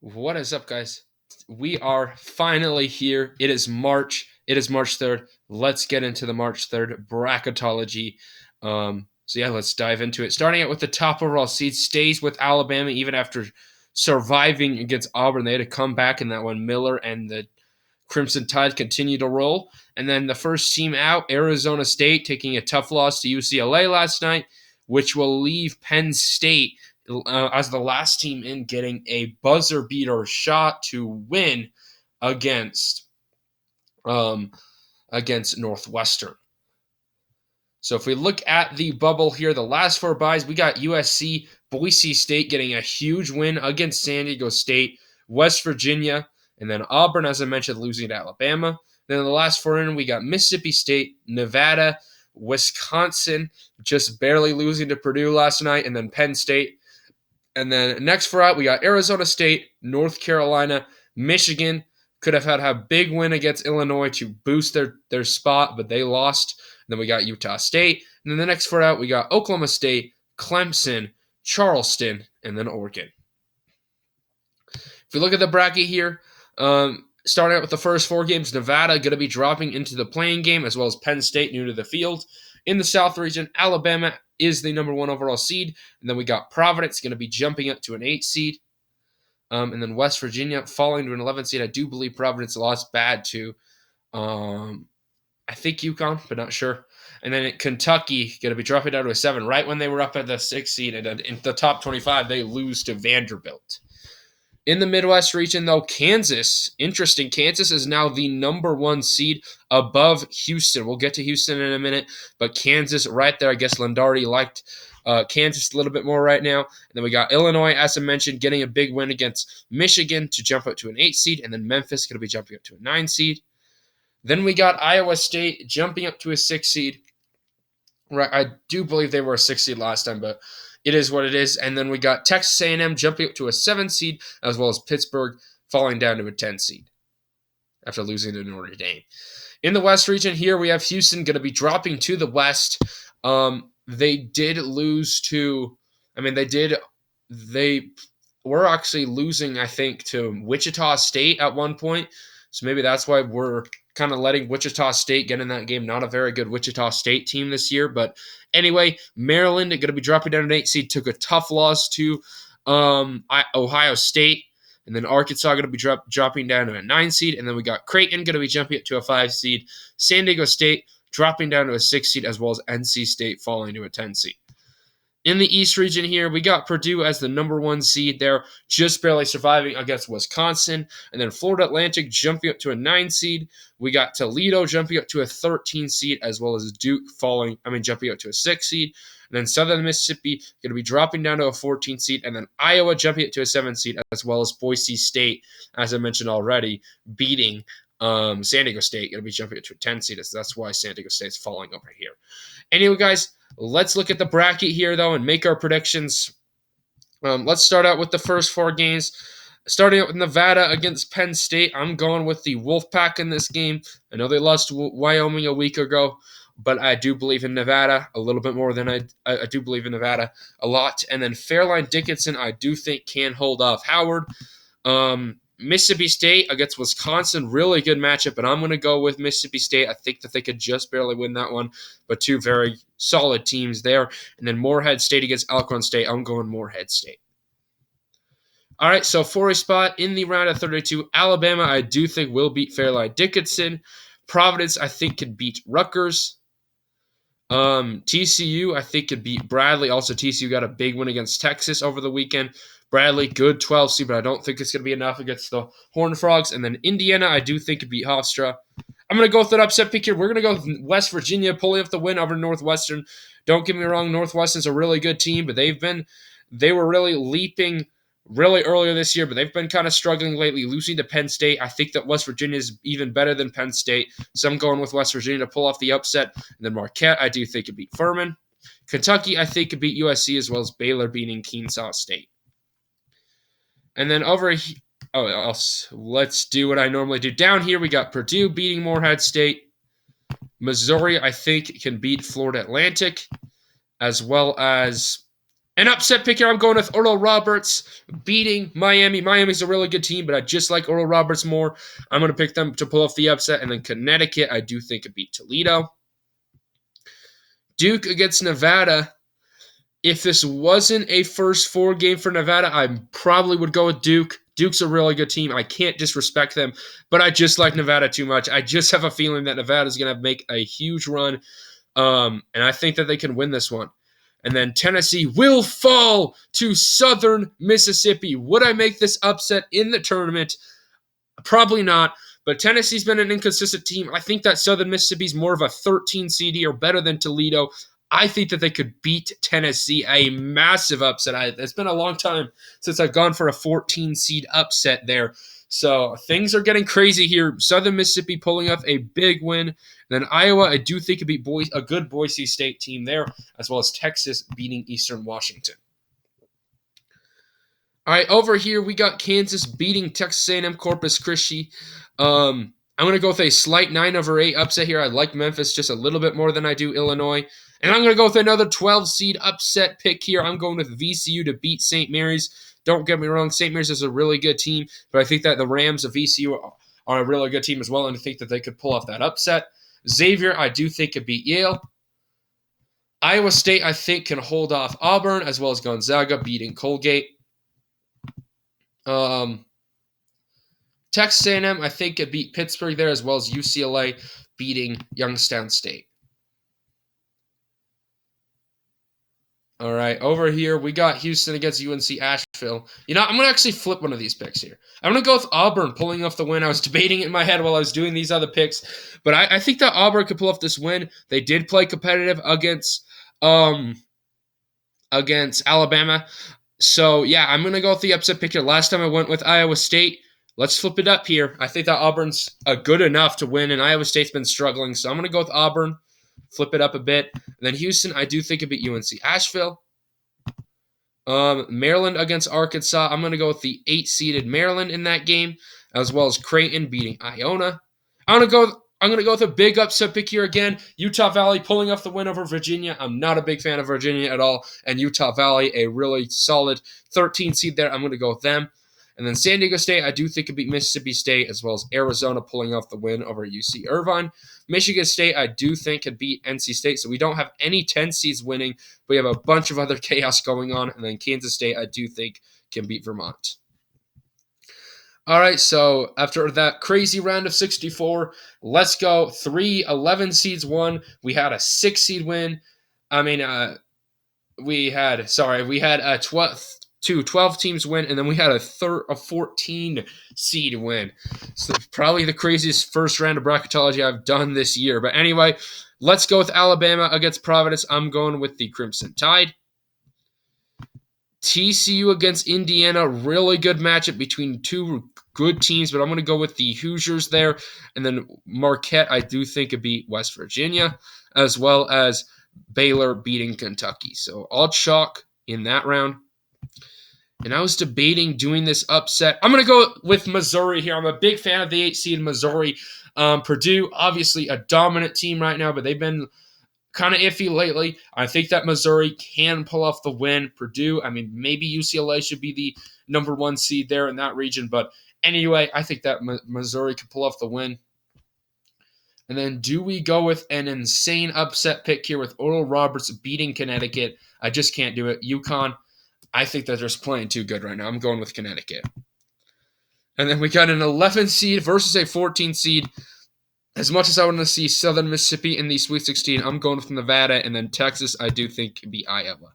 What is up, guys? We are finally here. It is March. It is March 3rd. Let's get into the March 3rd bracketology. Let's dive into it. Starting out with the top overall seed, stays with Alabama even after surviving against Auburn. They had to come back in that one. Miller and the Crimson Tide continue to roll. And then the first team out, Arizona State, taking a tough loss to UCLA last night, which will leave Penn State as the last team in, getting a buzzer beater shot to win against against Northwestern. So if we look at the bubble here, the last four byes, we got USC, Boise State getting a huge win against San Diego State, West Virginia, and then Auburn, as I mentioned, losing to Alabama. Then in the last four in, we got Mississippi State, Nevada, Wisconsin, just barely losing to Purdue last night, and then Penn State. And then next four out, we got Arizona State, North Carolina, Michigan. Could have had a big win against Illinois to boost their spot, but they lost. And then we got Utah State. And then the next four out, we got Oklahoma State, Clemson, Charleston, and then Oregon. If we look at the bracket here, starting out with the first four games, Nevada going to be dropping into the playing game, as well as Penn State, new to the field. In the South region, Alabama is the number one overall seed. And then we got Providence going to be jumping up to an 8 seed. And then West Virginia falling to an 11 seed. I do believe Providence lost bad to, I think UConn, but not sure. And then Kentucky going to be dropping down to a 7 right when they were up at the 6 seed. And in the top 25, they lose to Vanderbilt. In the Midwest region, though, Kansas, interesting. Kansas is now the number one seed above Houston. We'll get to Houston in a minute, but Kansas right there. I guess Lendardi liked Kansas a little bit more right now. And then we got Illinois, as I mentioned, getting a big win against Michigan to jump up to an 8 seed, and then Memphis going to be jumping up to a 9 seed. Then we got Iowa State jumping up to a 6 seed. Right, I do believe they were a 6 seed last time, but it is what it is. And then we got Texas A&M jumping up to a 7 seed, as well as Pittsburgh falling down to a 10 seed after losing to Notre Dame. In the West region here, we have Houston going to be dropping to the West. They did lose to, they were actually losing, I think, to Wichita State at one point. So maybe that's why we're kind of letting Wichita State get in that game. Not a very good Wichita State team this year. But anyway, Maryland going to be dropping down an 8 seed. Took a tough loss to Ohio State. And then Arkansas going to be dropping down to a 9 seed. And then we got Creighton going to be jumping up to a 5 seed. San Diego State dropping down to a 6 seed, as well as NC State falling to a 10 seed. In the East region here, we got Purdue as the number one seed there, just barely surviving against Wisconsin. And then Florida Atlantic jumping up to a 9 seed. We got Toledo jumping up to a 13 seed, as well as Duke jumping up to a 6 seed. And then Southern Mississippi going to be dropping down to a 14 seed. And then Iowa jumping up to a 7 seed, as well as Boise State, as I mentioned already, beating San Diego State, going to be jumping up to a 10 seed. So that's why San Diego State's falling over here. Anyway, guys, let's look at the bracket here, though, and make our predictions. Let's start out with the first four games. Starting out with Nevada against Penn State, I'm going with the Wolfpack in this game. I know they lost to Wyoming a week ago, but I do believe in Nevada a little bit more than I do believe in Nevada a lot. And then Fairline Dickinson, I do think can hold off Howard. Mississippi State against Wisconsin, really good matchup, but I'm going to go with Mississippi State. I think that they could just barely win that one, but two very solid teams there. And then Morehead State against Alcorn State, I'm going Morehead State. All right, so for a spot in the round of 32, Alabama, I do think will beat Fairline Dickinson. Providence, I think, could beat Rutgers. TCU, I think, could beat Bradley. Also, TCU got a big win against Texas over the weekend. Bradley, good 12 seed, but I don't think it's going to be enough against the Horned Frogs. And then Indiana, I do think could beat Hofstra. I'm going to go with an upset pick here. We're going to go with West Virginia pulling up the win over Northwestern. Don't get me wrong, Northwestern's a really good team, but they were really leaping really earlier this year, but they've been kind of struggling lately, losing to Penn State. I think that West Virginia is even better than Penn State, so I'm going with West Virginia to pull off the upset. And then Marquette, I do think could beat Furman. Kentucky, I think could beat USC, as well as Baylor beating Kennesaw State. And then over here, let's do what I normally do. Down here, we got Purdue beating Morehead State. Missouri, I think, can beat Florida Atlantic, as well as An upset pick here, I'm going with Oral Roberts beating Miami. Miami's a really good team, but I just like Oral Roberts more. I'm going to pick them to pull off the upset. And then Connecticut, I do think it beat Toledo. Duke against Nevada. If this wasn't a first 4 game for Nevada, I probably would go with Duke. Duke's a really good team. I can't disrespect them, but I just like Nevada too much. I just have a feeling that Nevada's going to make a huge run, and I think that they can win this one. And then Tennessee will fall to Southern Mississippi. Would I make this upset in the tournament? Probably not. But Tennessee's been an inconsistent team. I think that Southern Mississippi's more of a 13 CD or better than Toledo. I think that they could beat Tennessee, a massive upset. It's been a long time since I've gone for a 14 seed upset there. So things are getting crazy here. Southern Mississippi pulling off a big win. And then Iowa, I do think could beat a good Boise State team there, as well as Texas beating Eastern Washington. All right, over here we got Kansas beating Texas A&M Corpus Christi. I'm going to go with a slight 9/8 upset here. I like Memphis just a little bit more than I do Illinois. And I'm going to go with another 12-seed upset pick here. I'm going with VCU to beat St. Mary's. Don't get me wrong, St. Mary's is a really good team, but I think that the Rams of VCU are a really good team as well, and I think that they could pull off that upset. Xavier, I do think could beat Yale. Iowa State, I think, can hold off Auburn, as well as Gonzaga beating Colgate. Texas A&M, I think, could beat Pittsburgh there, as well as UCLA beating Youngstown State. All right, over here, we got Houston against UNC Asheville. I'm going to actually flip one of these picks here. I'm going to go with Auburn pulling off the win. I was debating it in my head while I was doing these other picks, but I think that Auburn could pull off this win. They did play competitive against Alabama. So, yeah, I'm going to go with the upset pick here. Last time I went with Iowa State. Let's flip it up here. I think that Auburn's good enough to win, and Iowa State's been struggling. So I'm going to go with Auburn, flip it up a bit. And then Houston, I do think it beat UNC Asheville. Maryland against Arkansas. I'm going to go with the 8-seeded Maryland in that game, as well as Creighton beating Iona. I'm going to go with a big upset pick here again. Utah Valley pulling off the win over Virginia. I'm not a big fan of Virginia at all. And Utah Valley, a really solid 13 seed there. I'm going to go with them. And then San Diego State, I do think could beat Mississippi State, as well as Arizona pulling off the win over UC Irvine. Michigan State, I do think could beat NC State. So we don't have any 10 seeds winning, but we have a bunch of other chaos going on. And then Kansas State, I do think can beat Vermont. All right, so after that crazy round of 64, let's go. 3 11 seeds won. We had a 6-seed win. We had 12 teams win, and then we had a 14 seed win. So probably the craziest first round of bracketology I've done this year. But anyway, let's go with Alabama against Providence. I'm going with the Crimson Tide. TCU against Indiana, really good matchup between two good teams, but I'm going to go with the Hoosiers there. And then Marquette, I do think could beat West Virginia, as well as Baylor beating Kentucky. So all chalk in that round. And I was debating doing this upset. I'm going to go with Missouri here. I'm a big fan of the 8-seed Missouri. Purdue, obviously a dominant team right now, but they've been kind of iffy lately. I think that Missouri can pull off the win. Purdue, maybe UCLA should be the number 1 seed there in that region. But anyway, I think that Missouri could pull off the win. And then do we go with an insane upset pick here with Oral Roberts beating Connecticut? I just can't do it. UConn, I think they're just playing too good right now. I'm going with Connecticut. And then we got an 11 seed versus a 14 seed. As much as I want to see Southern Mississippi in the Sweet 16, I'm going with Nevada. And then Texas, I do think could be Iowa.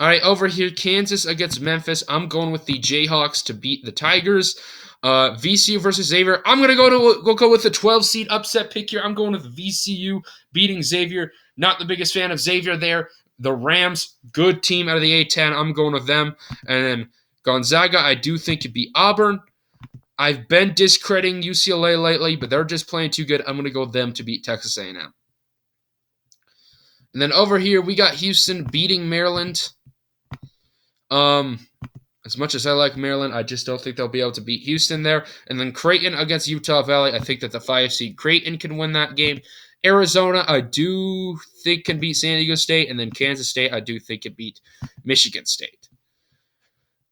All right, over here, Kansas against Memphis. I'm going with the Jayhawks to beat the Tigers. VCU versus Xavier. I'm going to go with the 12-seed upset pick here. I'm going with VCU beating Xavier. Not the biggest fan of Xavier there. The Rams, good team out of the A-10. I'm going with them. And then Gonzaga, I do think could beat Auburn. I've been discrediting UCLA lately, but they're just playing too good. I'm going to go with them to beat Texas A&M. And then over here, we got Houston beating Maryland. As much as I like Maryland, I just don't think they'll be able to beat Houston there. And then Creighton against Utah Valley. I think that the 5-seed Creighton can win that game. Arizona, I do think can beat San Diego State. And then Kansas State, I do think can beat Michigan State.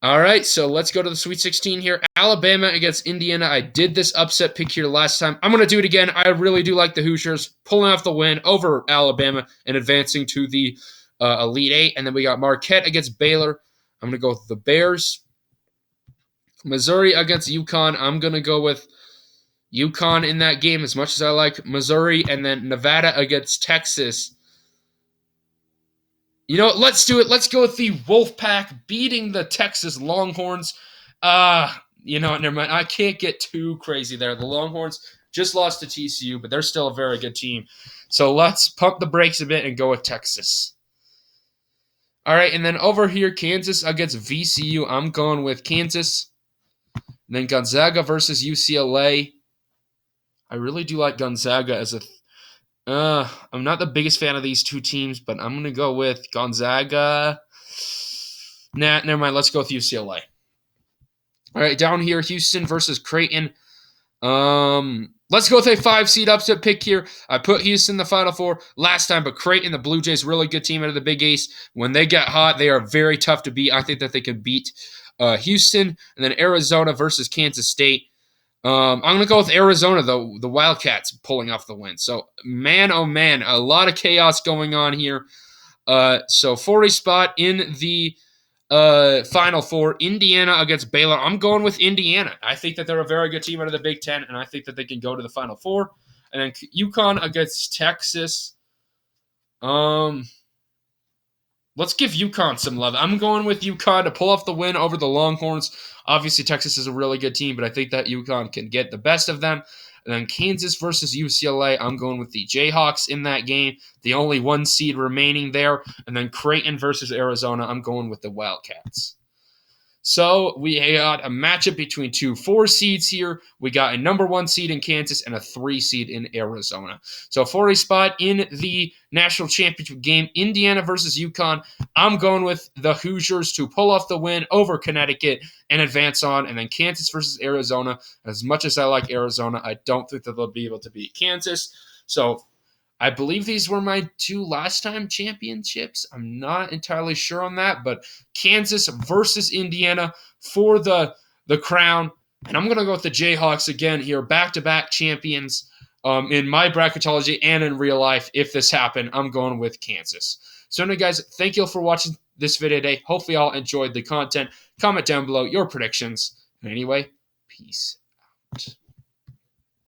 All right, so let's go to the Sweet 16 here. Alabama against Indiana. I did this upset pick here last time. I'm going to do it again. I really do like the Hoosiers pulling off the win over Alabama and advancing to the Elite Eight. And then we got Marquette against Baylor. I'm going to go with the Bears. Missouri against UConn. I'm going to go with UConn in that game as much as I like Missouri. And then Nevada against Texas. You know what? Let's do it. Let's go with the Wolfpack beating the Texas Longhorns. You know what? Never mind. I can't get too crazy there. The Longhorns just lost to TCU, but they're still a very good team. So let's pump the brakes a bit and go with Texas. All right, and then over here, Kansas against VCU. I'm going with Kansas. And then Gonzaga versus UCLA. I really do like Gonzaga as a I'm not the biggest fan of these two teams, but I'm going to go with Gonzaga. Nah, never mind. Let's go with UCLA. All right, down here, Houston versus Creighton. Let's go with a 5-seed upset pick here. I put Houston in the Final Four last time, but Creighton, the Blue Jays, really good team out of the Big East. When they get hot, they are very tough to beat. I think that they can beat Houston. And then Arizona versus Kansas State. I'm going to go with Arizona, though, the Wildcats pulling off the win. So, man, oh, man, a lot of chaos going on here. So, 40 spot in the Final Four, Indiana against Baylor. I'm going with Indiana. I think that they're a very good team out of the Big Ten, and I think that they can go to the Final Four. And then UConn against Texas. Let's give UConn some love. I'm going with UConn to pull off the win over the Longhorns. Obviously, Texas is a really good team, but I think that UConn can get the best of them. And then Kansas versus UCLA, I'm going with the Jayhawks in that game, the only 1 seed remaining there. And then Creighton versus Arizona, I'm going with the Wildcats. So we got a matchup between 2 4 seeds here. We got a number 1 seed in Kansas and a 3 seed in Arizona. So 40 spot in the national championship game, Indiana versus UConn. I'm going with the Hoosiers to pull off the win over Connecticut and advance on. And then Kansas versus Arizona. As much as I like Arizona, I don't think that they'll be able to beat Kansas. So I believe these were my 2 last time championships. I'm not entirely sure on that, but Kansas versus Indiana for the crown. And I'm going to go with the Jayhawks again here, back-to-back champions in my bracketology and in real life. If this happened, I'm going with Kansas. So anyway, guys, thank you all for watching this video today. Hopefully you all enjoyed the content. Comment down below your predictions. And anyway, peace out.